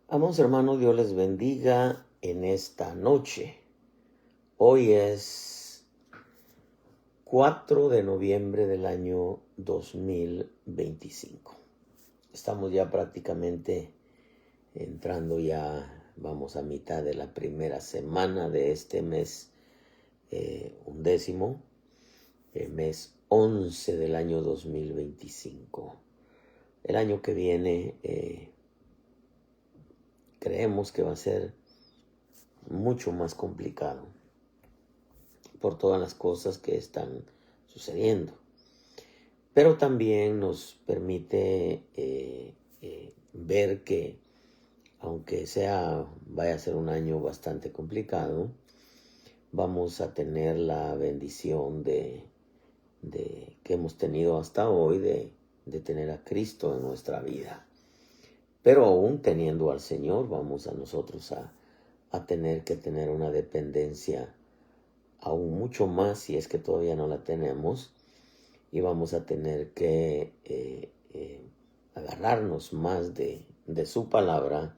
Amados hermanos, Dios les bendiga en esta noche. Hoy es 4 de noviembre del año 2025. Estamos ya prácticamente entrando vamos a mitad de la primera semana de este mes undécimo, el mes 11 del año 2025. El año que viene creemos que va a ser mucho más complicado por todas las cosas que están sucediendo. Pero también nos permite ver que aunque vaya a ser un año bastante complicado, vamos a tener la bendición que hemos tenido hasta hoy de tener a Cristo en nuestra vida. Pero aún teniendo al Señor, vamos a nosotros a tener que tener una dependencia aún mucho más, si es que todavía no la tenemos, y vamos a tener que agarrarnos más de su palabra,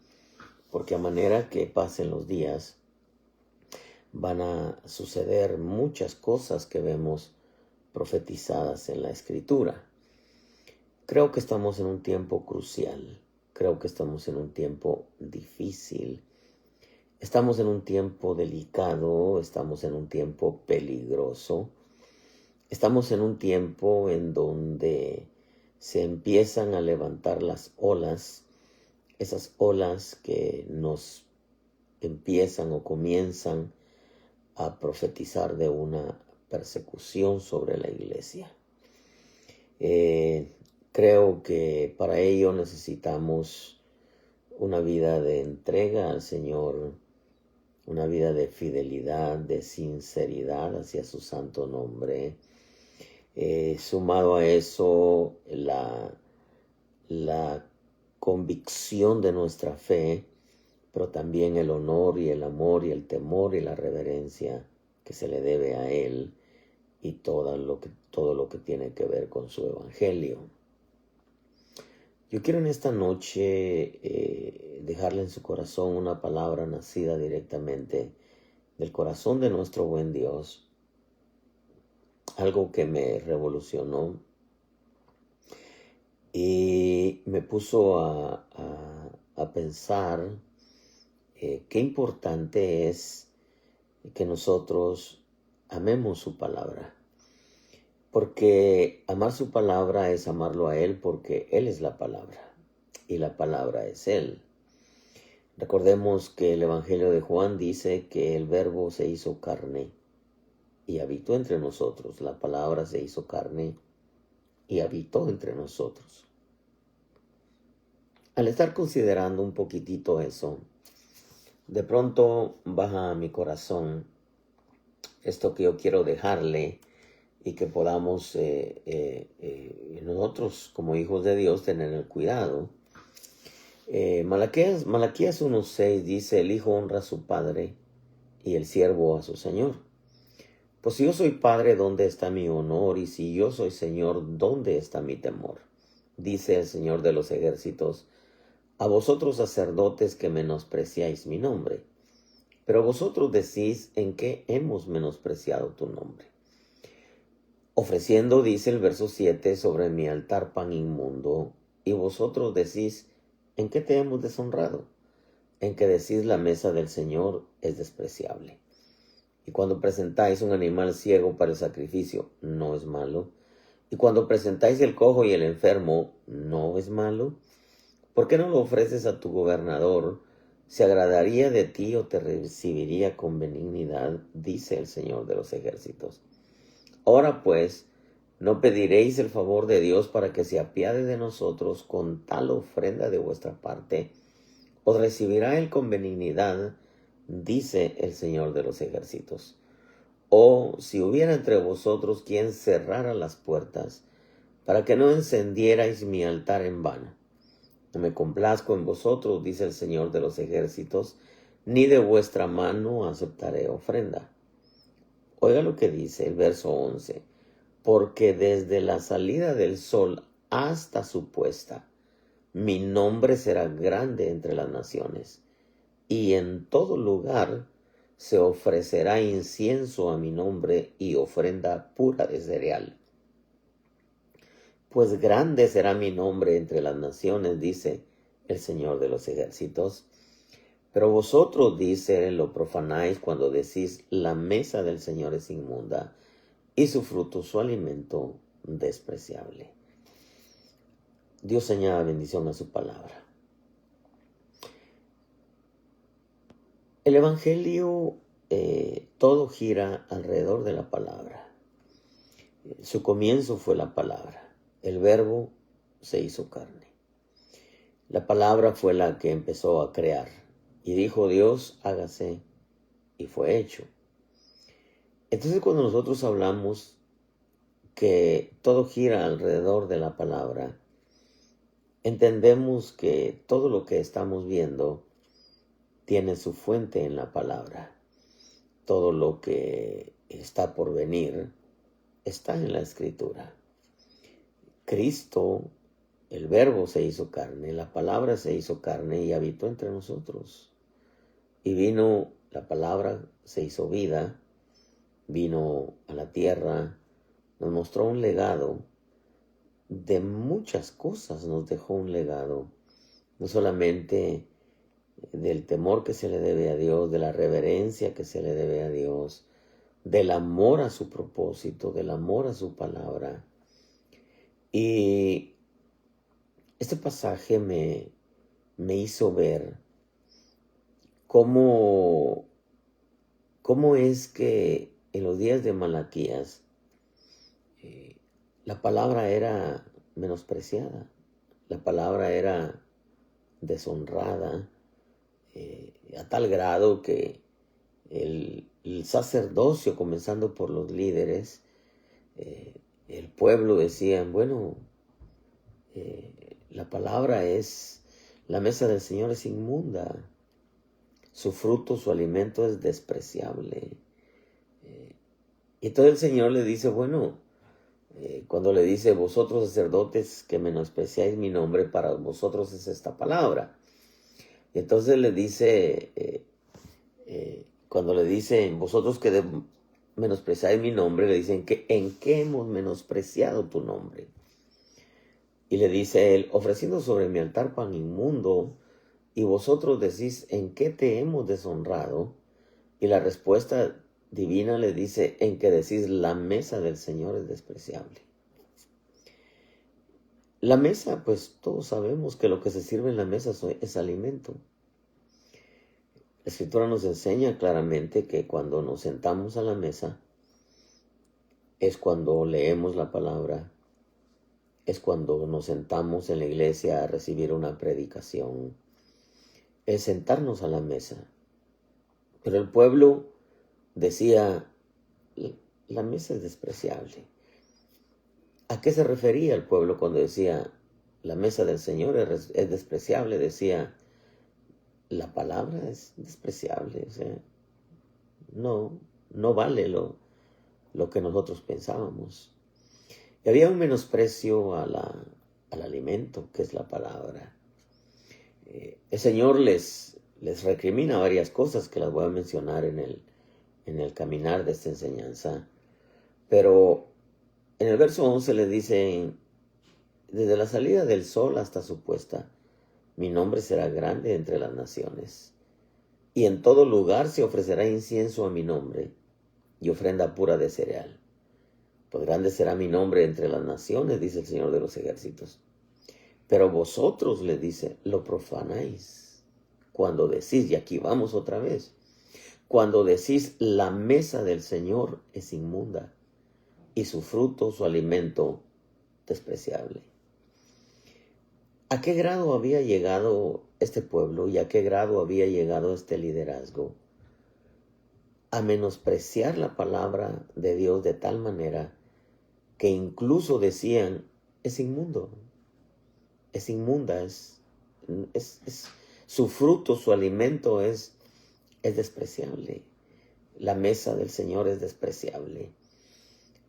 porque a manera que pasen los días van a suceder muchas cosas que vemos profetizadas en la Escritura. Creo que estamos en un tiempo crucial, creo que estamos en un tiempo difícil. Estamos en un tiempo delicado, estamos en un tiempo peligroso, estamos en un tiempo en donde se empiezan a levantar las olas, esas olas que nos empiezan o comienzan a profetizar de una persecución sobre la iglesia. Creo que para ello necesitamos una vida de entrega al Señor, una vida de fidelidad, de sinceridad hacia su santo nombre. Sumado a eso, la convicción de nuestra fe, pero también el honor y el amor y el temor y la reverencia que se le debe a Él y todo lo que tiene que ver con su evangelio. Yo quiero en esta noche dejarle en su corazón una palabra nacida directamente del corazón de nuestro buen Dios, algo que me revolucionó y me puso a pensar qué importante es que nosotros amemos su palabra. Porque amar su palabra es amarlo a Él, porque Él es la palabra y la palabra es Él. Recordemos que el Evangelio de Juan dice que el Verbo se hizo carne y habitó entre nosotros. La palabra se hizo carne y habitó entre nosotros. Al estar considerando un poquitito eso, de pronto baja a mi corazón esto que yo quiero dejarle y que podamos nosotros como hijos de Dios tener el cuidado. Malaquías 1:6 dice: el hijo honra a su padre y el siervo a su señor. Pues si yo soy padre, ¿dónde está mi honor? Y si yo soy señor, ¿dónde está mi temor? Dice el Señor de los ejércitos: a vosotros sacerdotes que menospreciáis mi nombre. Pero vosotros decís: ¿en qué hemos menospreciado tu nombre? Ofreciendo, dice el verso 7, sobre mi altar pan inmundo, y vosotros decís: ¿en qué te hemos deshonrado? En que decís: la mesa del Señor es despreciable. Y cuando presentáis un animal ciego para el sacrificio, ¿no es malo? Y cuando presentáis el cojo y el enfermo, ¿no es malo? ¿Por qué no lo ofreces a tu gobernador? ¿Se agradaría de ti o te recibiría con benignidad? Dice el Señor de los ejércitos. Ahora pues, ¿no pediréis el favor de Dios para que se apiade de nosotros con tal ofrenda de vuestra parte? ¿Os recibirá Él con benignidad? Dice el Señor de los ejércitos. O si hubiera entre vosotros quien cerrara las puertas, para que no encendierais mi altar en vano. No me complazco en vosotros, dice el Señor de los ejércitos, ni de vuestra mano aceptaré ofrenda. Oiga lo que dice el verso 11. Porque desde la salida del sol hasta su puesta mi nombre será grande entre las naciones, y en todo lugar se ofrecerá incienso a mi nombre y ofrenda pura de cereal. Pues grande será mi nombre entre las naciones, dice el Señor de los ejércitos. Pero vosotros, dice, lo profanáis cuando decís, la mesa del Señor es inmunda, y su fruto, su alimento, despreciable. Dios añada bendición a su palabra. El Evangelio, todo gira alrededor de la palabra. Su comienzo fue la palabra. El Verbo se hizo carne. La palabra fue la que empezó a crear. Y dijo Dios, hágase, y fue hecho. Entonces cuando nosotros hablamos que todo gira alrededor de la palabra, entendemos que todo lo que estamos viendo tiene su fuente en la palabra. Todo lo que está por venir está en la Escritura. Cristo, el Verbo se hizo carne, la palabra se hizo carne y habitó entre nosotros. Y vino, la palabra se hizo vida, vino a la tierra, nos mostró un legado de muchas cosas, nos dejó un legado, no solamente del temor que se le debe a Dios, de la reverencia que se le debe a Dios, del amor a su propósito, del amor a su palabra. Y este pasaje me hizo ver cómo es que en los días de Malaquías la palabra era menospreciada, la palabra era deshonrada, a tal grado que el sacerdocio, comenzando por los líderes, el pueblo decían, bueno, la palabra es, la mesa del Señor es inmunda, su fruto, su alimento es despreciable. Y todo el Señor le dice, bueno, cuando le dice, vosotros sacerdotes que menospreciáis mi nombre, para vosotros es esta palabra. Y entonces le dice, cuando le dicen, vosotros que menospreciáis mi nombre, le dicen, ¿en qué hemos menospreciado tu nombre? Y le dice él, ofreciendo sobre mi altar pan inmundo, y vosotros decís, ¿en qué te hemos deshonrado? Y la respuesta divina le dice, en que decís, la mesa del Señor es despreciable. La mesa, pues todos sabemos que lo que se sirve en la mesa es alimento. La Escritura nos enseña claramente que cuando nos sentamos a la mesa, es cuando leemos la palabra, es cuando nos sentamos en la iglesia a recibir una predicación, es sentarnos a la mesa. Pero el pueblo decía, la mesa es despreciable. ¿A qué se refería el pueblo cuando decía, la mesa del Señor es despreciable? Decía, la palabra es despreciable. O sea, no vale lo que nosotros pensábamos. Y había un menosprecio al alimento, que es la palabra. El Señor les recrimina varias cosas que las voy a mencionar en el caminar de esta enseñanza. Pero en el verso 11 les dice, desde la salida del sol hasta su puesta, mi nombre será grande entre las naciones. Y en todo lugar se ofrecerá incienso a mi nombre y ofrenda pura de cereal. Pues grande será mi nombre entre las naciones, dice el Señor de los ejércitos. Pero vosotros, le dice, lo profanáis. Cuando decís, y aquí vamos otra vez, cuando decís, la mesa del Señor es inmunda, y su fruto, su alimento, despreciable. ¿A qué grado había llegado este pueblo y a qué grado había llegado este liderazgo? A menospreciar la palabra de Dios de tal manera que incluso decían, es inmundo, es inmunda, su fruto, su alimento es despreciable. La mesa del Señor es despreciable.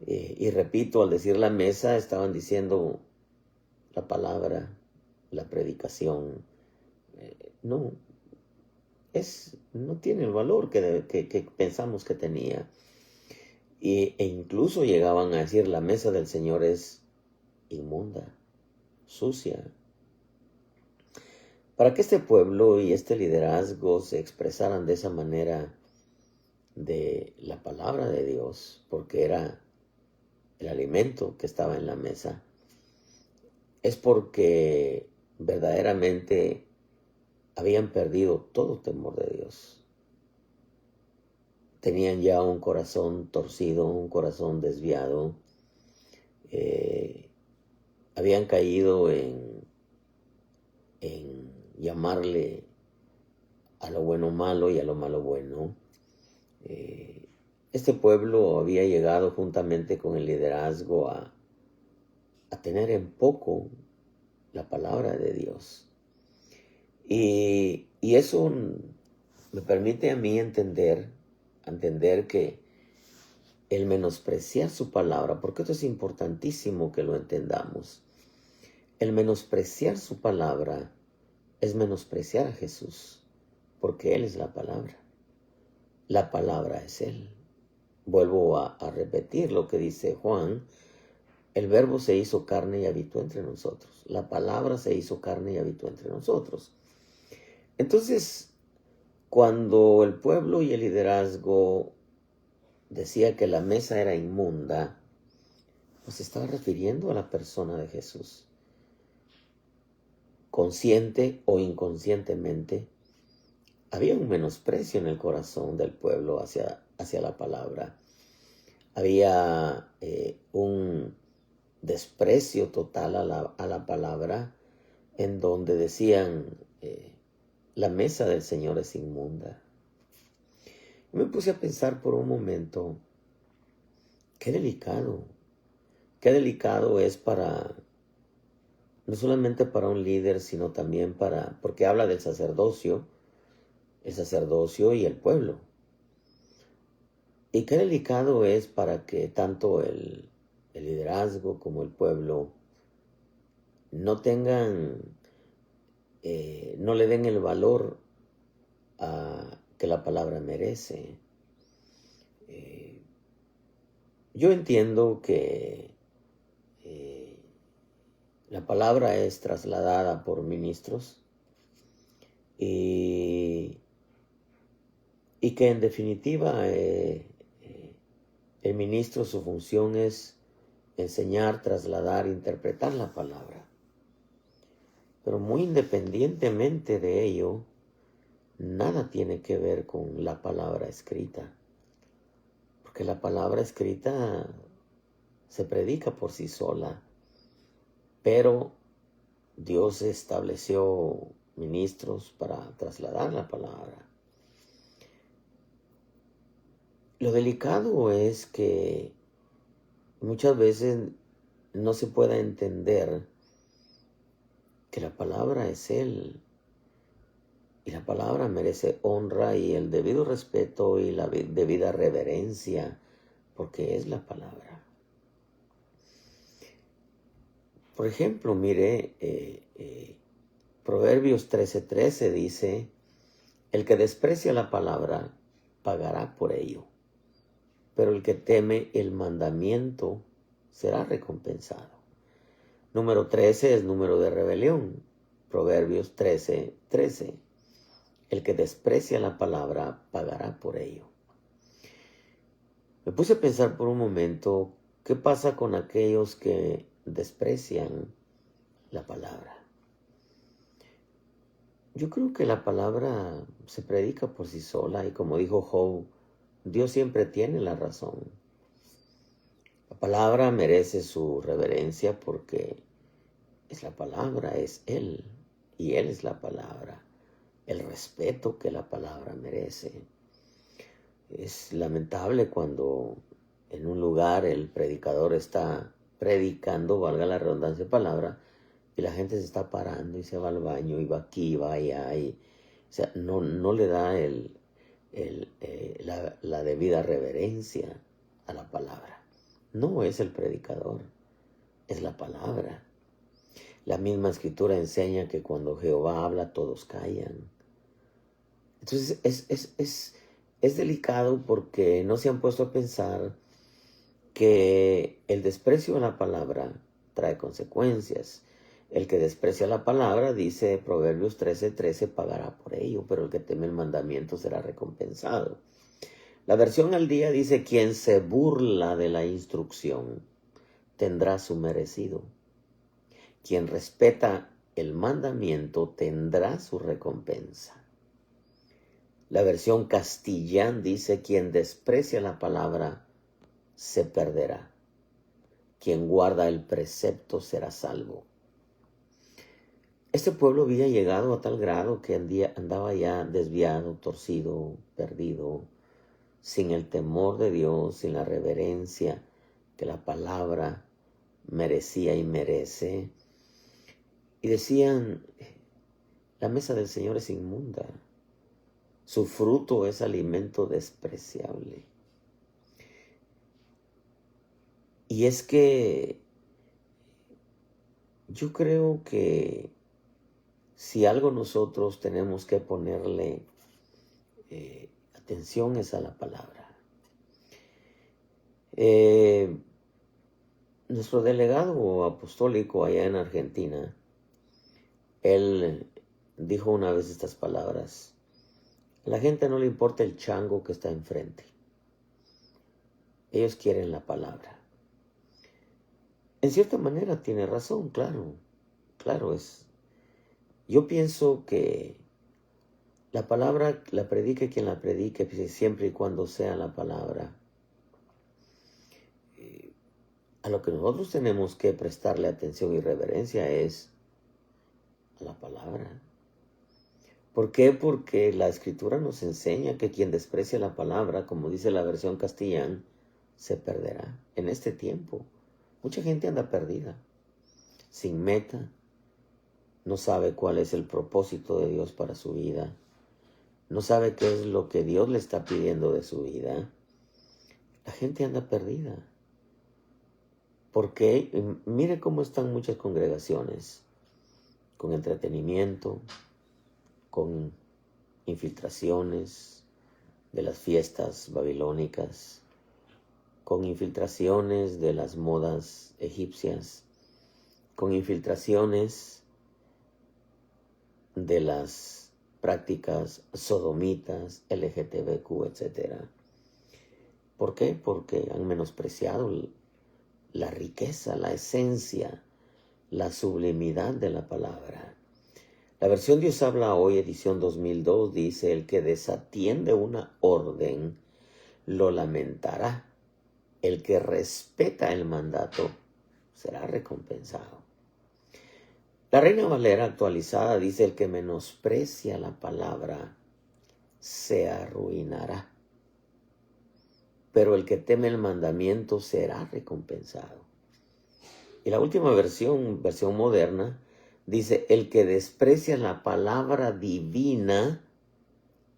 Y repito, al decir la mesa, estaban diciendo la palabra, la predicación, no, no tiene el valor que pensamos que tenía. E incluso llegaban a decir, la mesa del Señor es inmunda, sucia. Para que este pueblo y este liderazgo se expresaran de esa manera de la palabra de Dios, porque era el alimento que estaba en la mesa, es porque verdaderamente habían perdido todo temor de Dios. Tenían ya un corazón torcido, un corazón desviado. Habían caído en llamarle a lo bueno malo y a lo malo bueno. Este pueblo había llegado juntamente con el liderazgo a tener en poco la palabra de Dios. Y eso me permite a mí entender que el menospreciar su palabra, porque esto es importantísimo que lo entendamos, el menospreciar su palabra es menospreciar a Jesús, porque Él es la palabra. La palabra es Él. Vuelvo a repetir lo que dice Juan. El verbo se hizo carne y habitó entre nosotros. La palabra se hizo carne y habitó entre nosotros. Entonces, cuando el pueblo y el liderazgo decía que la mesa era inmunda, pues se estaba refiriendo a la persona de Jesús. Consciente o inconscientemente, había un menosprecio en el corazón del pueblo hacia la palabra. Había un desprecio total a la palabra, en donde decían, la mesa del Señor es inmunda. Me puse a pensar por un momento, qué delicado es no solamente para un líder, sino también porque habla del sacerdocio, el sacerdocio y el pueblo. Y qué delicado es para que tanto el liderazgo como el pueblo no tengan, no le den el valor que la palabra merece. Yo entiendo que la palabra es trasladada por ministros y que en definitiva el ministro, su función es enseñar, trasladar, interpretar la palabra. Pero muy independientemente de ello, nada tiene que ver con la palabra escrita. Porque la palabra escrita se predica por sí sola. Pero Dios estableció ministros para trasladar la palabra. Lo delicado es que muchas veces no se pueda entender que la palabra es Él. Y la palabra merece honra y el debido respeto y la debida reverencia, porque es la palabra. Por ejemplo, mire, Proverbios 13:13 dice, el que desprecia la palabra pagará por ello, pero el que teme el mandamiento será recompensado. Número 13 es número de rebelión. Proverbios 13:13. El que desprecia la palabra pagará por ello. Me puse a pensar por un momento, ¿qué pasa con aquellos que desprecian la palabra? Yo creo que la palabra se predica por sí sola y como dijo Job, Dios siempre tiene la razón. La palabra merece su reverencia porque es la palabra, es Él y Él es la palabra. El respeto que la palabra merece. Es lamentable cuando en un lugar el predicador está predicando, valga la redundancia de palabra, y la gente se está parando y se va al baño y va aquí y va allá. O sea, no le da la debida reverencia a la palabra. No es el predicador, es la palabra. La misma escritura enseña que cuando Jehová habla todos callan. Entonces es delicado porque no se han puesto a pensar que el desprecio a la palabra trae consecuencias. El que desprecia la palabra, dice Proverbios 13:13, pagará por ello, pero el que teme el mandamiento será recompensado. La versión al día dice, quien se burla de la instrucción tendrá su merecido. Quien respeta el mandamiento tendrá su recompensa. La versión Castellán dice, quien desprecia la palabra se perderá. Quien guarda el precepto será salvo. Este pueblo había llegado a tal grado que andaba ya desviado, torcido, perdido, sin el temor de Dios, sin la reverencia que la palabra merecía y merece. Y decían, la mesa del Señor es inmunda, su fruto es alimento despreciable. Y es que yo creo que si algo nosotros tenemos que ponerle atención es a la palabra. Nuestro delegado apostólico allá en Argentina, él dijo una vez estas palabras: a la gente no le importa el chango que está enfrente, ellos quieren la palabra. En cierta manera tiene razón, claro es. Yo pienso que la palabra la predique quien la predique, siempre y cuando sea la palabra. A lo que nosotros tenemos que prestarle atención y reverencia es a la palabra. ¿Por qué? Porque la Escritura nos enseña que quien desprecia la palabra, como dice la versión Castellán, se perderá. En este tiempo, mucha gente anda perdida, sin meta, no sabe cuál es el propósito de Dios para su vida, no sabe qué es lo que Dios le está pidiendo de su vida. La gente anda perdida. Porque mire cómo están muchas congregaciones, con entretenimiento, con infiltraciones de las fiestas babilónicas, con infiltraciones de las modas egipcias, con infiltraciones de las prácticas sodomitas, LGTBQ, etc. ¿Por qué? Porque han menospreciado la riqueza, la esencia, la sublimidad de la palabra. La versión Dios habla hoy, edición 2002, dice: el que desatiende una orden lo lamentará. El que respeta el mandato será recompensado. La Reina Valera actualizada dice: el que menosprecia la palabra se arruinará, pero el que teme el mandamiento será recompensado. Y la última versión moderna, dice: el que desprecia la palabra divina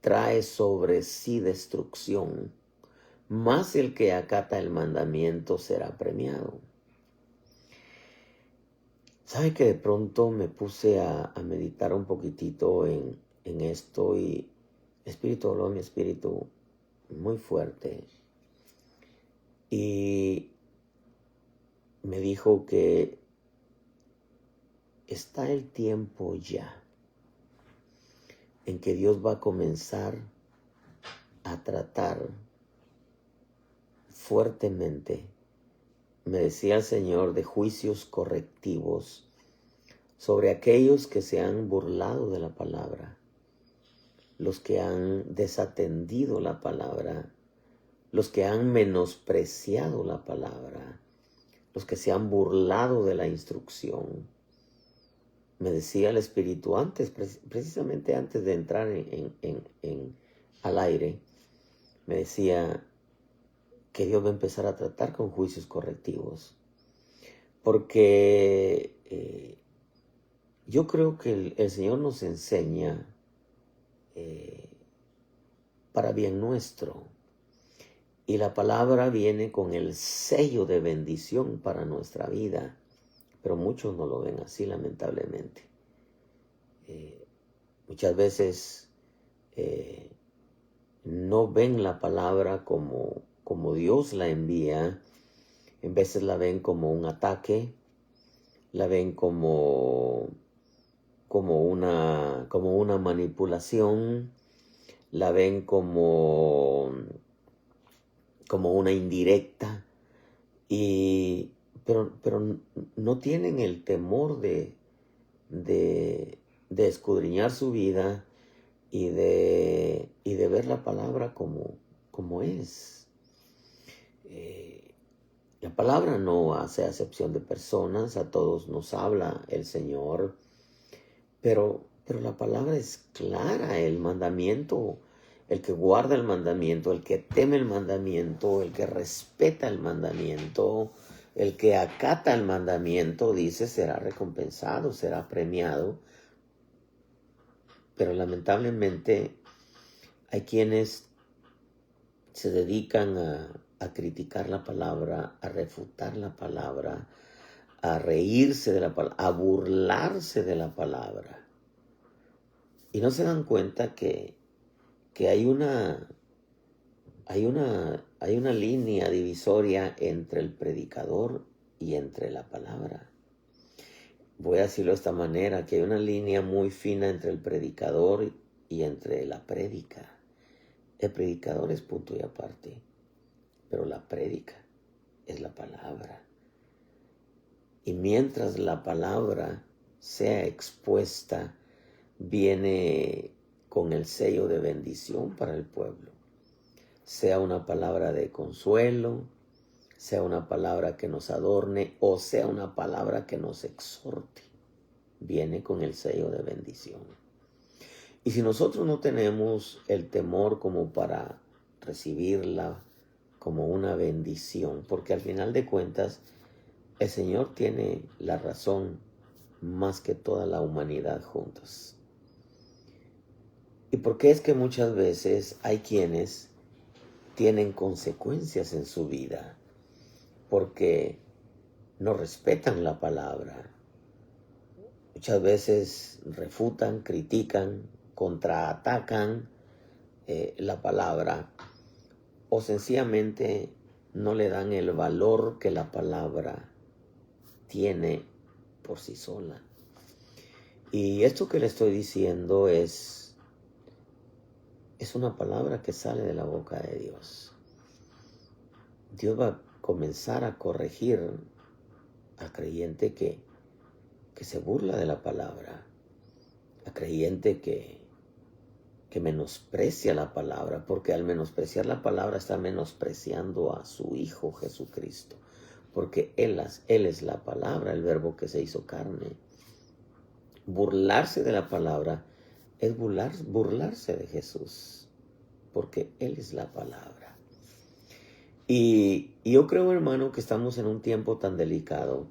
trae sobre sí destrucción, mas el que acata el mandamiento será premiado. ¿Sabe que de pronto me puse a meditar un poquitito en esto y el Espíritu habló a mi espíritu muy fuerte? Y me dijo que está el tiempo ya en que Dios va a comenzar a tratar fuertemente, me decía el Señor, de juicios correctivos sobre aquellos que se han burlado de la palabra, los que han desatendido la palabra, los que han menospreciado la palabra, los que se han burlado de la instrucción. Me decía el Espíritu antes, precisamente antes de entrar al aire, me decía que Dios va a empezar a tratar con juicios correctivos. Porque yo creo que el Señor nos enseña para bien nuestro. Y la palabra viene con el sello de bendición para nuestra vida. pero muchos no lo ven así, lamentablemente. Muchas veces no ven la palabra como Dios la envía. En veces la ven como un ataque, la ven como una manipulación, la ven como una indirecta, pero no tienen el temor de escudriñar su vida y de ver la palabra como es. La palabra no hace acepción de personas, a todos nos habla el Señor, pero la palabra es clara. El mandamiento, el que guarda el mandamiento, el que teme el mandamiento, el que respeta el mandamiento, el que acata el mandamiento, dice, será recompensado, será premiado. Pero lamentablemente hay quienes se dedican a criticar la palabra, a refutar la palabra, a reírse de la palabra, a burlarse de la palabra. Y no se dan cuenta que hay una línea divisoria entre el predicador y entre la palabra. Voy a decirlo de esta manera, que hay una línea muy fina entre el predicador y entre la prédica. El predicador es punto y aparte, pero la prédica es la palabra. Y mientras la palabra sea expuesta, viene con el sello de bendición para el pueblo. Sea una palabra de consuelo, sea una palabra que nos adorne o sea una palabra que nos exhorte, viene con el sello de bendición. Y si nosotros no tenemos el temor como para recibirla como una bendición, porque al final de cuentas el Señor tiene la razón más que toda la humanidad juntos. ¿Y por qué es que muchas veces hay quienes tienen consecuencias en su vida? Porque no respetan la palabra. Muchas veces refutan, critican, contraatacan la palabra, o sencillamente no le dan el valor que la palabra tiene por sí sola. Y esto que le estoy diciendo es una palabra que sale de la boca de Dios. Dios va a comenzar a corregir al creyente que se burla de la palabra, al creyente que menosprecia la palabra, porque al menospreciar la palabra está menospreciando a su Hijo Jesucristo, porque Él es la palabra, el verbo que se hizo carne. Burlarse de la palabra es burlarse de Jesús, porque Él es la palabra. Y yo creo, hermano, que estamos en un tiempo tan delicado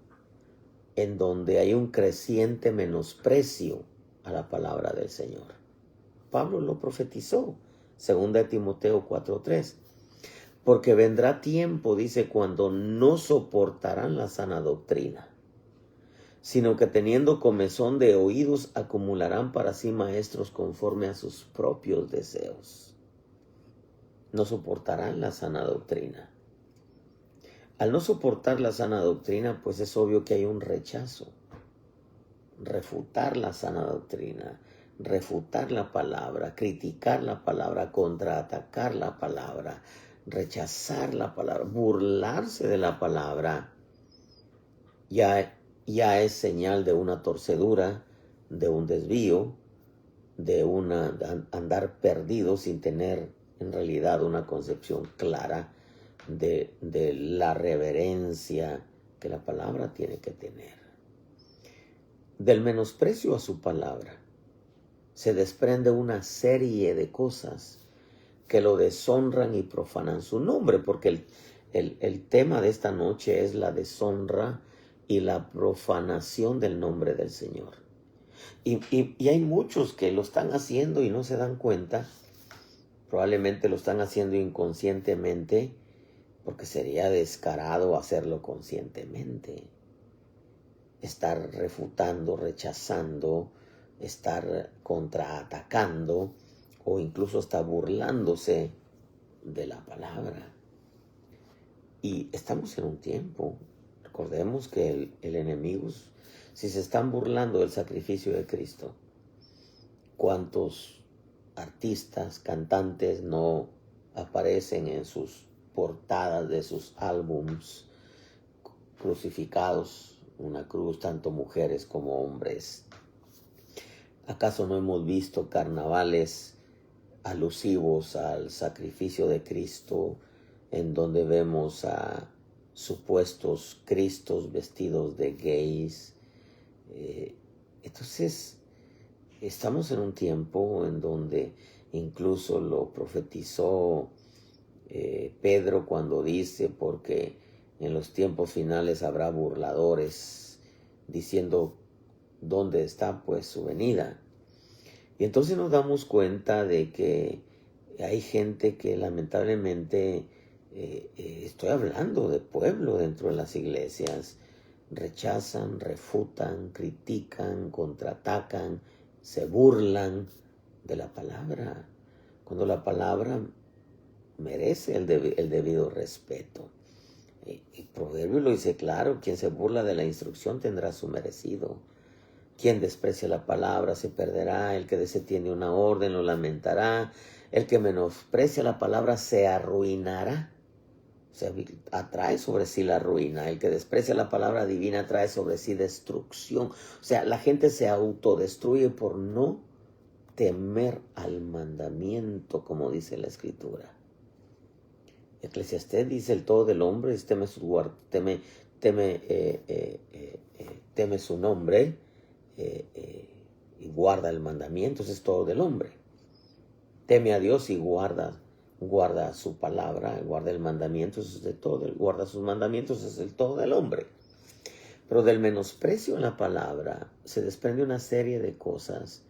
en donde hay un creciente menosprecio a la palabra del Señor. Pablo lo profetizó, 2 Timoteo 4:3. Porque vendrá tiempo, dice, cuando no soportarán la sana doctrina, sino que teniendo comezón de oídos acumularán para sí maestros conforme a sus propios deseos. No soportarán la sana doctrina. Al no soportar la sana doctrina, pues es obvio que hay un rechazo. Refutar la sana doctrina, refutar la palabra, criticar la palabra, contraatacar la palabra, rechazar la palabra, burlarse de la palabra, ya es señal de una torcedura, de un desvío, de andar perdido sin tener en realidad una concepción clara de la reverencia que la palabra tiene que tener. Del menosprecio a su palabra se desprende una serie de cosas que lo deshonran y profanan su nombre, porque el tema de esta noche es la deshonra y la profanación del nombre del Señor. Y hay muchos que lo están haciendo y no se dan cuenta. Probablemente lo están haciendo inconscientemente, porque sería descarado hacerlo conscientemente. estar refutando, rechazando, estar contraatacando o incluso hasta burlándose de la palabra. Y estamos en un tiempo, recordemos que el enemigo, si se están burlando del sacrificio de Cristo, ¿cuántos artistas, cantantes no aparecen en sus portadas de sus álbums crucificados, una cruz, tanto mujeres como hombres? ¿Acaso no hemos visto carnavales alusivos al sacrificio de Cristo, en donde vemos a supuestos Cristos vestidos de gays? Entonces, estamos en un tiempo en donde incluso lo profetizó Pedro cuando dice, porque en los tiempos finales habrá burladores, diciendo dónde está pues su venida. Y entonces nos damos cuenta de que hay gente que lamentablemente, estoy hablando de pueblo dentro de las iglesias, rechazan, refutan, critican, contraatacan, se burlan de la palabra, cuando la palabra merece el debido respeto. El proverbio lo dice claro: quien se burla de la instrucción tendrá su merecido. Quien desprecia la palabra se perderá, el que desatiende una orden lo lamentará, el que menosprecia la palabra se arruinará. O sea, atrae sobre sí la ruina. El que desprecia la palabra divina trae sobre sí destrucción. O sea, la gente se autodestruye por no temer al mandamiento, como dice la Escritura. Eclesiastés dice: el todo del hombre es teme su nombre, y guarda el mandamiento. Eso es todo del hombre. Teme a Dios y guarda su palabra, guarda el mandamiento. Eso es de todo. Guarda sus mandamientos, eso es el todo del hombre. Pero del menosprecio en la palabra se desprende una serie de cosas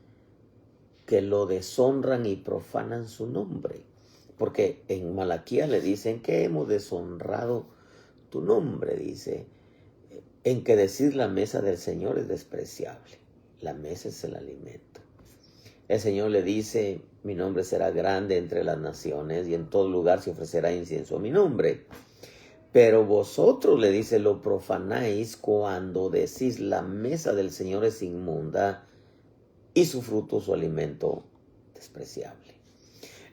que lo deshonran y profanan su nombre. Porque en Malaquías le dicen que hemos deshonrado tu nombre, dice, en que decir la mesa del Señor es despreciable. La mesa es el alimento. El Señor le dice: mi nombre será grande entre las naciones y en todo lugar se ofrecerá incienso a mi nombre. Pero vosotros, le dice, lo profanáis cuando decís la mesa del Señor es inmunda y su fruto, su alimento, despreciable.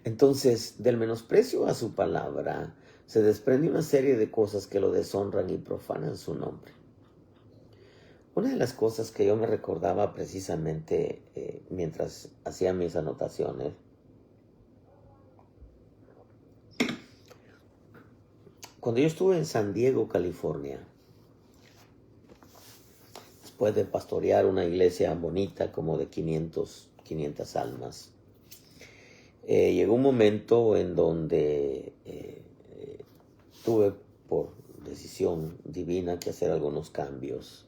Entonces, del menosprecio a su palabra se desprende una serie de cosas que lo deshonran y profanan su nombre. Una de las cosas que yo me recordaba precisamente mientras hacía mis anotaciones, cuando yo estuve en San Diego, California, después de pastorear una iglesia bonita como de 500 almas, llegó un momento en donde tuve por decisión divina que hacer algunos cambios,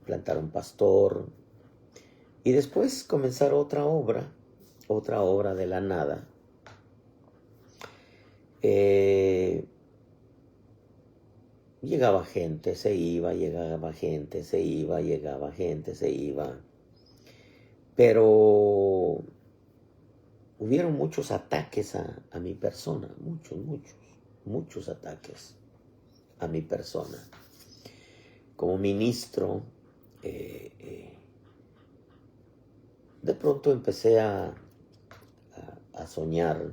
plantar un pastor y después comenzar otra obra de la nada. Llegaba gente, se iba, llegaba gente, se iba, llegaba gente, se iba. Pero hubieron muchos ataques a mi persona, muchos ataques a mi persona. Como ministro, de pronto empecé a soñar.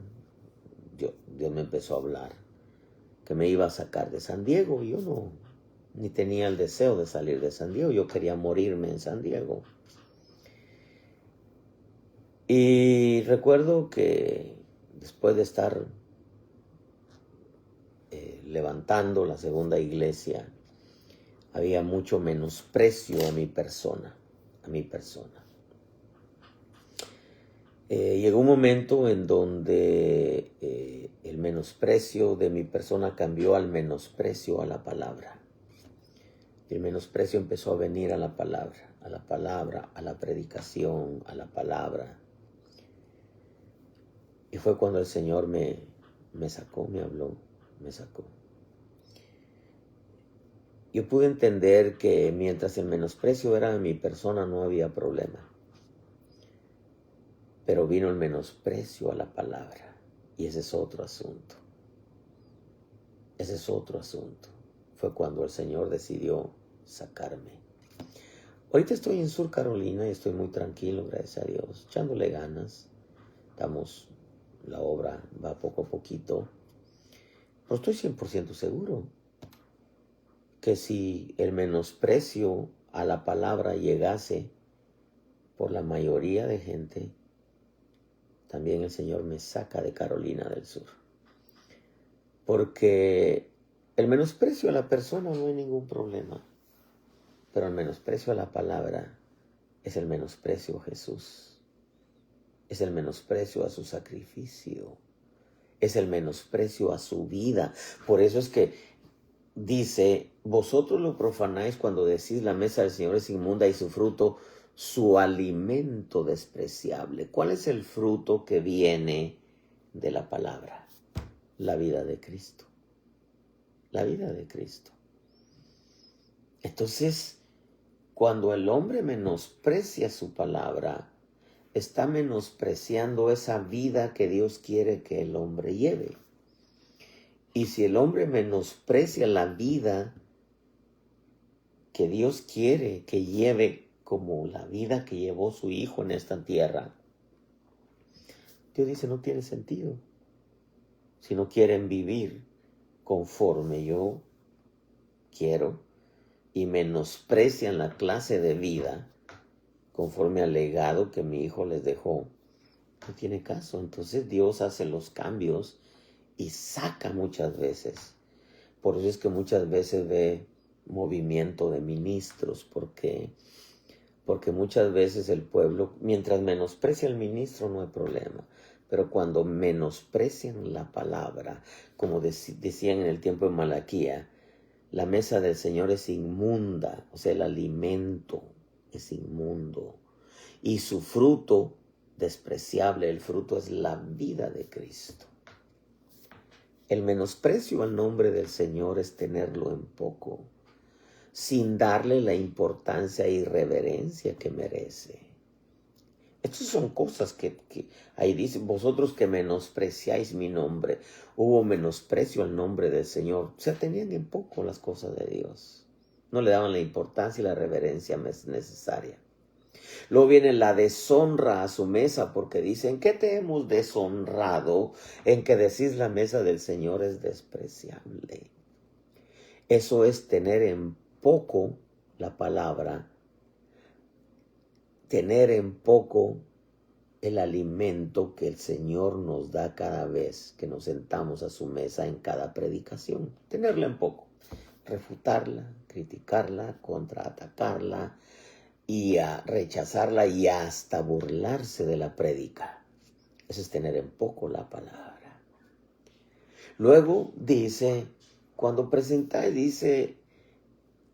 Dios me empezó a hablar que me iba a sacar de San Diego. Y yo ni tenía el deseo de salir de San Diego. Yo quería morirme en San Diego. Y recuerdo que después de estar levantando la segunda iglesia, había mucho menosprecio a mi persona. Llegó un momento en donde el menosprecio de mi persona cambió al menosprecio a la palabra. El menosprecio empezó a venir a la palabra, a la predicación, a la palabra. Y fue cuando el Señor me sacó, me habló, me sacó. yo pude entender que mientras el menosprecio era mi persona no había problema. Pero vino el menosprecio a la palabra. Y ese es otro asunto. Ese es otro asunto. Fue cuando el Señor decidió sacarme. Ahorita estoy en Sur Carolina y estoy muy tranquilo, gracias a Dios, echándole ganas. La obra va poco a poquito. Pero estoy 100% seguro que si el menosprecio a la palabra llegase por la mayoría de gente, también el Señor me saca de Carolina del Sur. Porque el menosprecio a la persona no hay ningún problema. Pero el menosprecio a la palabra es el menosprecio a Jesús. Es el menosprecio a su sacrificio. Es el menosprecio a su vida. Por eso es que dice, vosotros lo profanáis cuando decís la mesa del Señor es inmunda y su fruto, su alimento despreciable. ¿Cuál es el fruto que viene de la palabra? La vida de Cristo. La vida de Cristo. Entonces, cuando el hombre menosprecia su palabra, está menospreciando esa vida que Dios quiere que el hombre lleve. Y si el hombre menosprecia la vida que Dios quiere que lleve como la vida que llevó su Hijo en esta tierra, Dios dice, no tiene sentido. Si no quieren vivir conforme yo quiero y menosprecian la clase de vida conforme al legado que mi Hijo les dejó, no tiene caso. Entonces Dios hace los cambios y saca muchas veces. Por eso es que muchas veces ve movimiento de ministros, porque muchas veces el pueblo, mientras menosprecia al ministro no hay problema, pero cuando menosprecian la palabra, como decían en el tiempo de Malaquía, la mesa del Señor es inmunda, o sea, el alimento es inmundo, y su fruto despreciable, el fruto es la vida de Cristo. El menosprecio al nombre del Señor es tenerlo en poco, sin darle la importancia e irreverencia que merece. Estas son cosas que ahí dice, vosotros que menospreciáis mi nombre. Hubo menosprecio al nombre del Señor. Se tenían en poco las cosas de Dios. No le daban la importancia y la reverencia necesaria. Luego viene la deshonra a su mesa, porque dicen, ¿qué te hemos deshonrado en que decís la mesa del Señor es despreciable? Eso es tener en poco la palabra, tener en poco el alimento que el Señor nos da cada vez que nos sentamos a su mesa en cada predicación. Tenerla en poco, refutarla, criticarla, contraatacarla y a rechazarla y hasta burlarse de la prédica. Eso es tener en poco la palabra. Luego dice, cuando presentáis, dice,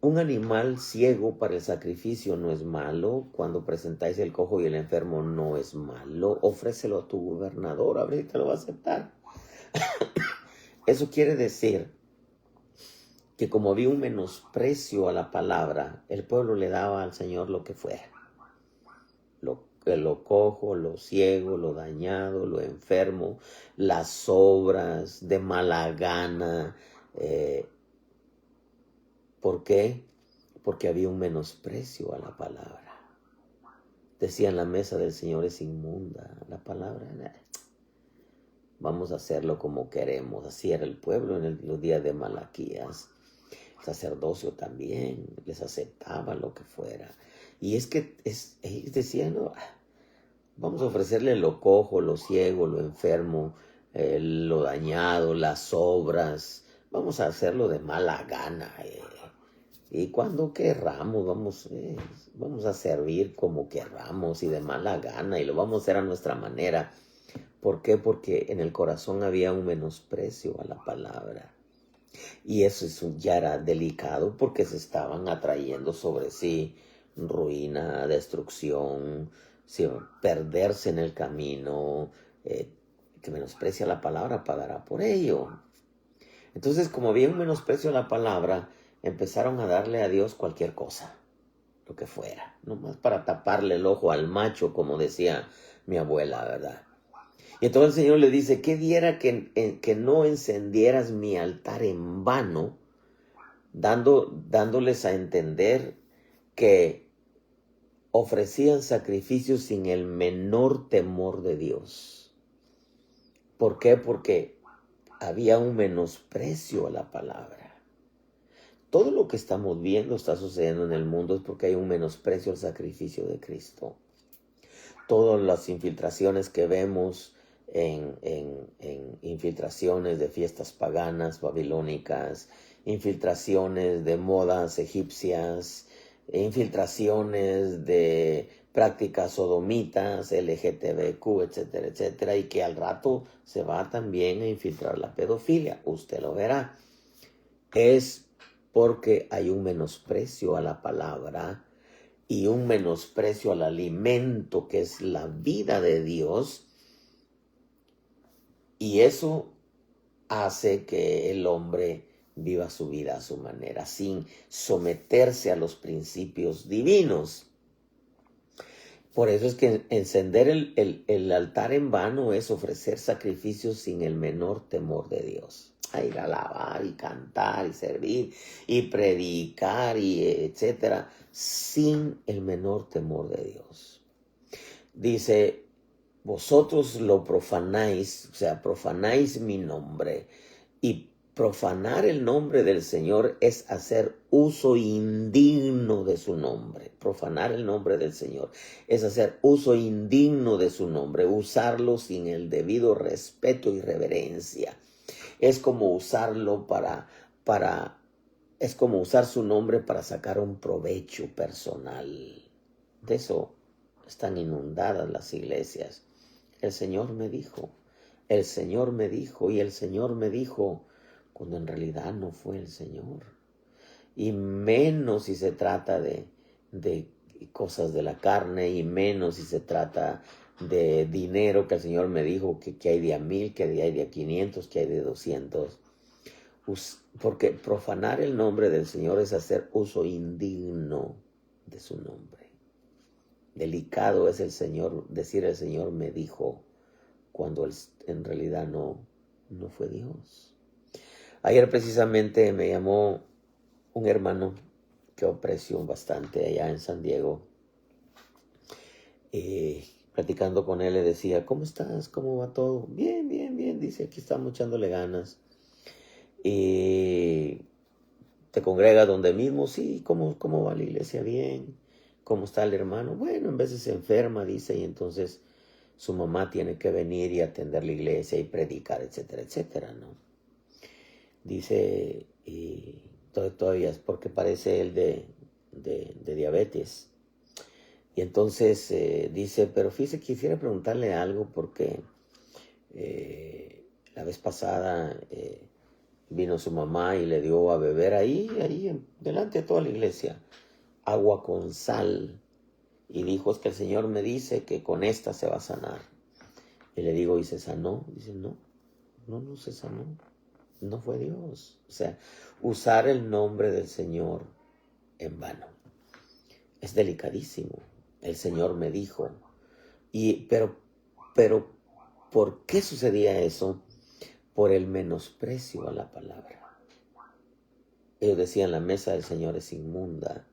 un animal ciego para el sacrificio no es malo. Cuando presentáis el cojo y el enfermo no es malo. Ofrécelo a tu gobernador, a ver si te lo va a aceptar. Eso quiere decir que como había un menosprecio a la palabra, el pueblo le daba al Señor lo que fuera. Lo cojo, lo ciego, lo dañado, lo enfermo, las obras de mala gana. ¿Por qué? Porque había un menosprecio a la palabra. Decían, la mesa del Señor es inmunda. La palabra, vamos a hacerlo como queremos. Así era el pueblo en los días de Malaquías. El sacerdocio también les aceptaba lo que fuera. Y es que ellos decían, no, vamos a ofrecerle lo cojo, lo ciego, lo enfermo, lo dañado, las obras. Vamos a hacerlo de mala gana. Y cuando querramos, vamos a servir como querramos y de mala gana. Y lo vamos a hacer a nuestra manera. ¿Por qué? Porque en el corazón había un menosprecio a la palabra. Y eso ya era delicado porque se estaban atrayendo sobre sí ruina, destrucción, perderse en el camino. Que menosprecia la palabra pagará por ello. Entonces, como había un menosprecio a la palabra, empezaron a darle a Dios cualquier cosa, lo que fuera, nomás para taparle el ojo al macho, como decía mi abuela, ¿verdad? Y entonces el Señor le dice, ¿qué diera que no encendieras mi altar en vano, dándoles a entender que ofrecían sacrificios sin el menor temor de Dios? ¿Por qué? Porque había un menosprecio a la palabra. Todo lo que estamos viendo está sucediendo en el mundo es porque hay un menosprecio al sacrificio de Cristo. Todas las infiltraciones que vemos en infiltraciones de fiestas paganas, babilónicas, infiltraciones de modas egipcias, infiltraciones de prácticas sodomitas, LGTBQ, etcétera, etcétera, y que al rato se va también a infiltrar la pedofilia. Usted lo verá. Es porque hay un menosprecio a la palabra y un menosprecio al alimento que es la vida de Dios, y eso hace que el hombre viva su vida a su manera, sin someterse a los principios divinos. Por eso es que encender el altar en vano es ofrecer sacrificios sin el menor temor de Dios. A ir a alabar y cantar y servir y predicar y etcétera, sin el menor temor de Dios. Dice, vosotros lo profanáis, o sea, profanáis mi nombre, y profanar el nombre del Señor es hacer uso indigno de su nombre. Profanar el nombre del Señor es hacer uso indigno de su nombre, usarlo sin el debido respeto y reverencia. Es como usarlo es como usar su nombre para sacar un provecho personal. De eso están inundadas las iglesias. El Señor me dijo, el Señor me dijo, y el Señor me dijo, cuando en realidad no fue el Señor. Y menos si se trata de cosas de la carne, y menos si se trata de dinero, que el Señor me dijo que hay de a 1000, que hay de a 500, que hay de 200. Porque profanar el nombre del Señor es hacer uso indigno de su nombre. Delicado es decir el Señor me dijo, cuando en realidad no fue Dios. Ayer precisamente me llamó un hermano que aprecio bastante allá en San Diego. Platicando con él le decía, ¿cómo estás? ¿Cómo va todo? Bien, bien, bien. Dice, aquí estamos echándole ganas. ¿Te congregas donde mismo? Sí. ¿Cómo va la iglesia? Bien. ¿Cómo está el hermano? Bueno, en veces se enferma, dice, y entonces su mamá tiene que venir y atender la iglesia y predicar, etcétera, etcétera, ¿no? Dice, y todavía es porque parece él de diabetes. Y entonces dice, pero fíjese, quisiera preguntarle algo porque la vez pasada vino su mamá y le dio a beber ahí delante de toda la iglesia, agua con sal. Y dijo, es que el Señor me dice que con esta se va a sanar. Y le digo, ¿y se sanó? Dice, no se sanó. No fue Dios. O sea, usar el nombre del Señor en vano es delicadísimo. El Señor me dijo. Pero, ¿por qué sucedía eso? Por el menosprecio a la palabra. Ellos decían, la mesa del Señor es inmunda.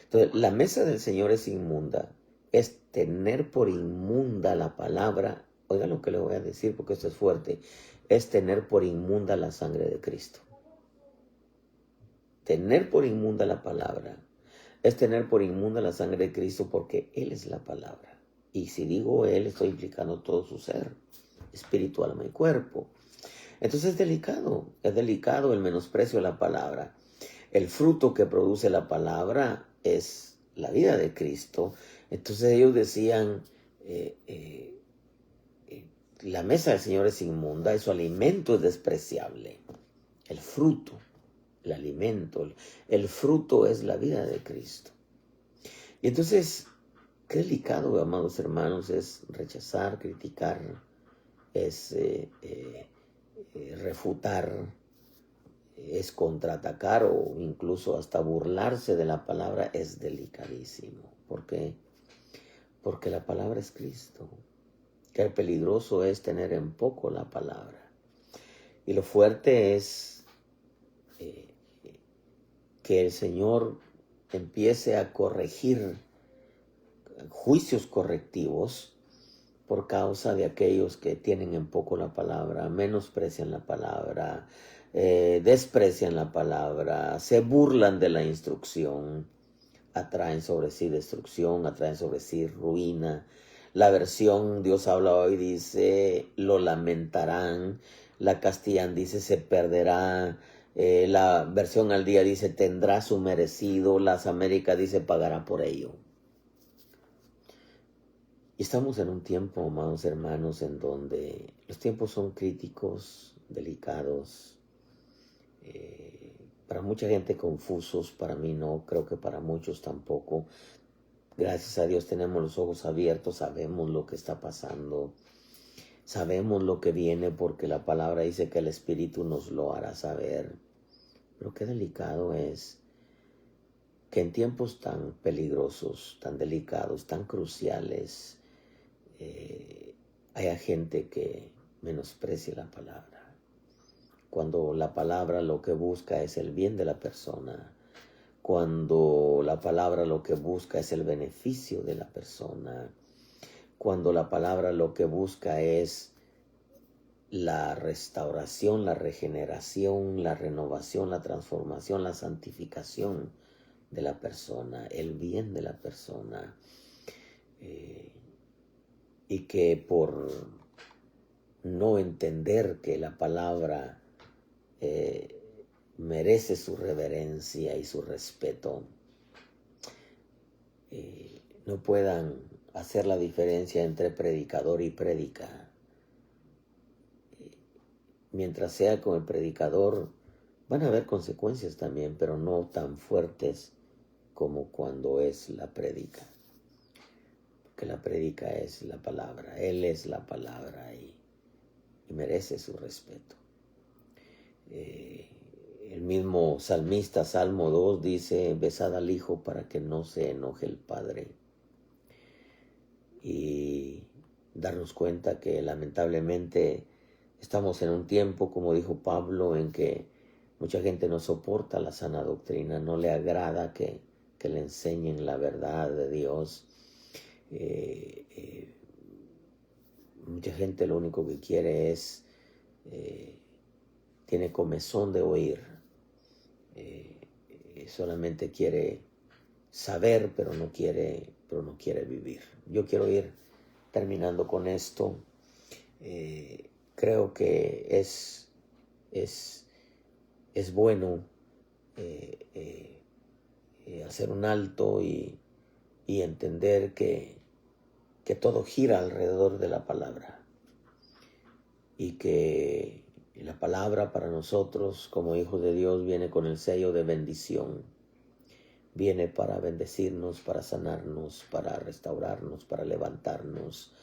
Entonces, la mesa del Señor es inmunda. Es tener por inmunda la palabra. Oigan lo que le voy a decir porque esto es fuerte. Es tener por inmunda la sangre de Cristo. Tener por inmunda la palabra es tener por inmunda la sangre de Cristo, porque Él es la palabra. Y si digo Él, estoy implicando todo su ser, espíritu, alma y cuerpo. Entonces es delicado el menosprecio a la palabra. El fruto que produce la palabra es la vida de Cristo. Entonces ellos decían, la mesa del Señor es inmunda y su alimento es despreciable. El fruto, el alimento, el fruto es la vida de Cristo. Y entonces, qué delicado, amados hermanos, es rechazar, criticar, es refutar es contraatacar o incluso hasta burlarse de la palabra es delicadísimo. ¿Por qué? Porque la palabra es Cristo. Qué peligroso es tener en poco la palabra. Y lo fuerte es que el Señor empiece a corregir juicios correctivos por causa de aquellos que tienen en poco la palabra, menosprecian la palabra, desprecian la palabra, se burlan de la instrucción, atraen sobre sí destrucción, atraen sobre sí ruina. La versión Dios habla hoy dice, lo lamentarán. La Castellana dice, se perderá. La versión al día dice, tendrá su merecido. Las Américas dice, pagará por ello. Y estamos en un tiempo, amados hermanos, en donde los tiempos son críticos, delicados, para mucha gente confusos, para mí no, creo que para muchos tampoco. Gracias a Dios tenemos los ojos abiertos, sabemos lo que está pasando, sabemos lo que viene porque la palabra dice que el Espíritu nos lo hará saber. Pero qué delicado es que en tiempos tan peligrosos, tan delicados, tan cruciales, haya gente que menosprecie la palabra. Cuando la palabra lo que busca es el bien de la persona, cuando la palabra lo que busca es el beneficio de la persona, cuando la palabra lo que busca es la restauración, la regeneración, la renovación, la transformación, la santificación de la persona, el bien de la persona, y que por no entender que la palabra merece su reverencia y su respeto, no puedan hacer la diferencia entre predicador y prédica. Mientras sea con el predicador, van a haber consecuencias también, pero no tan fuertes como cuando es la prédica. Porque la prédica es la palabra, Él es la palabra y merece su respeto. El mismo salmista, Salmo 2, dice, besad al Hijo para que no se enoje el Padre. Y darnos cuenta que lamentablemente estamos en un tiempo, como dijo Pablo, en que mucha gente no soporta la sana doctrina, no le agrada que le enseñen la verdad de Dios. Mucha gente lo único que quiere es, tiene comezón de oír, solamente quiere saber, pero no quiere vivir. Yo quiero ir terminando con esto. Creo que es bueno hacer un alto y entender que todo gira alrededor de la palabra y que la palabra para nosotros como hijos de Dios viene con el sello de bendición. Viene para bendecirnos, para sanarnos, para restaurarnos, para levantarnos,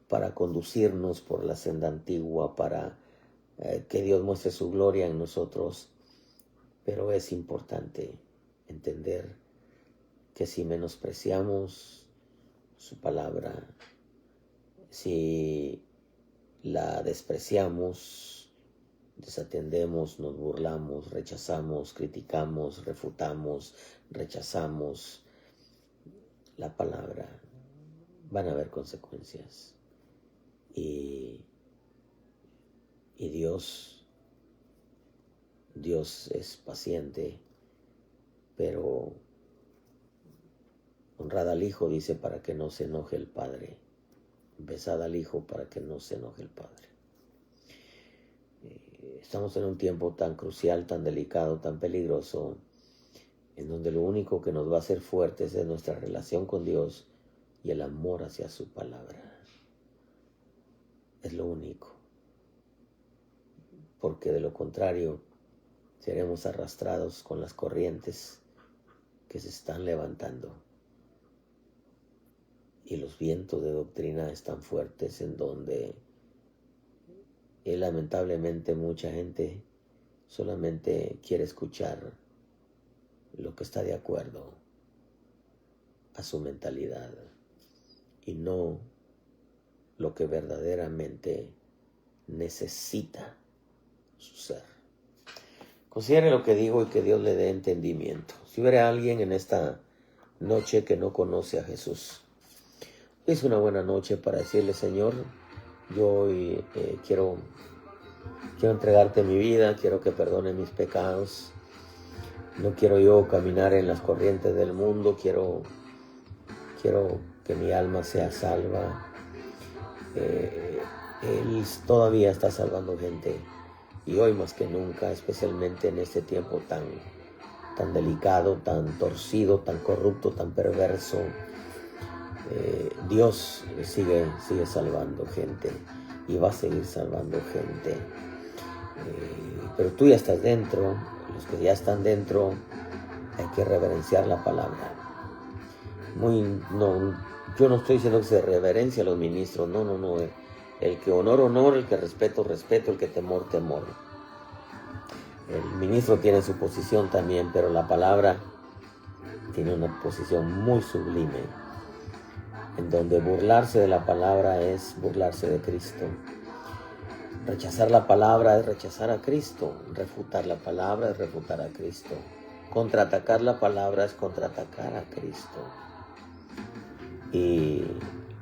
para conducirnos por la senda antigua, para que Dios muestre su gloria en nosotros. Pero es importante entender que si menospreciamos su palabra, si la despreciamos, desatendemos, nos burlamos, rechazamos, criticamos, refutamos, rechazamos la palabra, van a haber consecuencias. Y Dios es paciente, pero honrad al Hijo, dice, para que no se enoje el Padre. Besad al Hijo para que no se enoje el Padre. Estamos en un tiempo tan crucial, tan delicado, tan peligroso, en donde lo único que nos va a hacer fuertes es nuestra relación con Dios y el amor hacia su palabra. Es lo único. Porque de lo contrario, seremos arrastrados con las corrientes que se están levantando. Y los vientos de doctrina están fuertes en donde lamentablemente mucha gente solamente quiere escuchar lo que está de acuerdo a su mentalidad y no lo que verdaderamente necesita su ser. Considere lo que digo y que Dios le dé entendimiento. Si hubiera alguien en esta noche que no conoce a Jesús, es una buena noche para decirle: Señor, yo hoy quiero entregarte mi vida, quiero que perdone mis pecados. No quiero yo caminar en las corrientes del mundo, quiero que mi alma sea salva. Él todavía está salvando gente, y hoy más que nunca, especialmente en este tiempo tan delicado, tan torcido, tan corrupto, tan perverso, Dios sigue salvando gente y va a seguir salvando gente. Pero tú ya estás dentro. Los que ya están dentro, hay que reverenciar la palabra. Yo no estoy diciendo que se reverencia a los ministros, no. El que honor, el que respeto, el que temor. El ministro tiene su posición también, pero la palabra tiene una posición muy sublime, en donde burlarse de la palabra es burlarse de Cristo. Rechazar la palabra es rechazar a Cristo. Refutar la palabra es refutar a Cristo. Contraatacar la palabra es contraatacar a Cristo. Y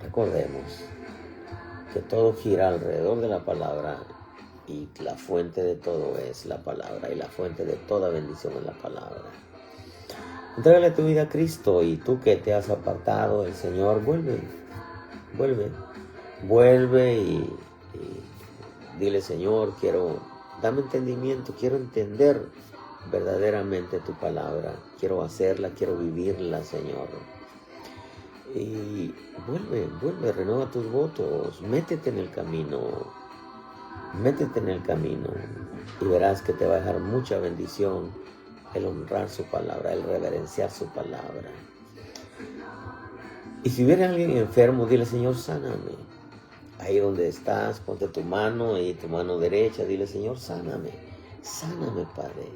recordemos que todo gira alrededor de la palabra, y la fuente de todo es la palabra, y la fuente de toda bendición es la palabra. Entrégale tu vida a Cristo, y tú que te has apartado del Señor, vuelve y dile: Señor, dame entendimiento, quiero entender verdaderamente tu palabra, quiero hacerla, quiero vivirla, Señor. Y vuelve, renueva tus votos, métete en el camino, y verás que te va a dejar mucha bendición el honrar su palabra, el reverenciar su palabra. Y si hubiera alguien enfermo, dile: Señor, sáname. Ahí donde estás, ponte tu mano y tu mano derecha, dile: Señor, sáname, Padre,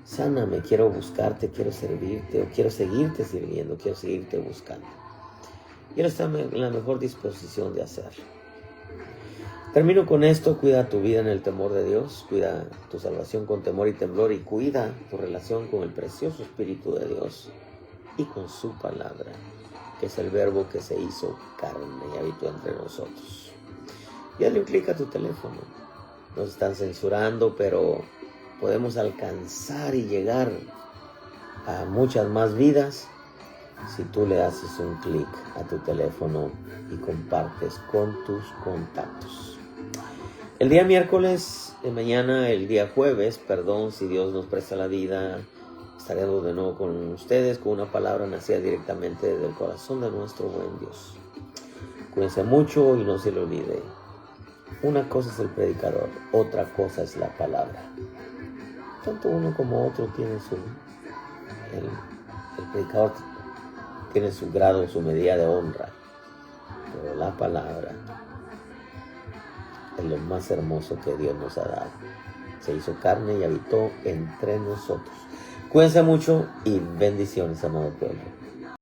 sáname, quiero buscarte, quiero servirte, o quiero seguirte sirviendo, quiero seguirte buscando. Y Él está en la mejor disposición de hacerlo. Termino con esto: cuida tu vida en el temor de Dios, cuida tu salvación con temor y temblor, y cuida tu relación con el precioso Espíritu de Dios y con su palabra, que es el verbo que se hizo carne y habitó entre nosotros. Y dale un clic a tu teléfono. Nos están censurando, pero podemos alcanzar y llegar a muchas más vidas si tú le haces un clic a tu teléfono y compartes con tus contactos. El día miércoles, mañana, el día jueves, si Dios nos presta la vida, estaremos de nuevo con ustedes con una palabra nacida directamente del corazón de nuestro buen Dios. Cuídense mucho y no se le olvide: una cosa es el predicador, otra cosa es la palabra. Tanto uno como otro tiene el predicador tiene su grado, su medida de honra, pero la palabra es lo más hermoso que Dios nos ha dado. Se hizo carne y habitó entre nosotros. Cuídense mucho y bendiciones, amado pueblo.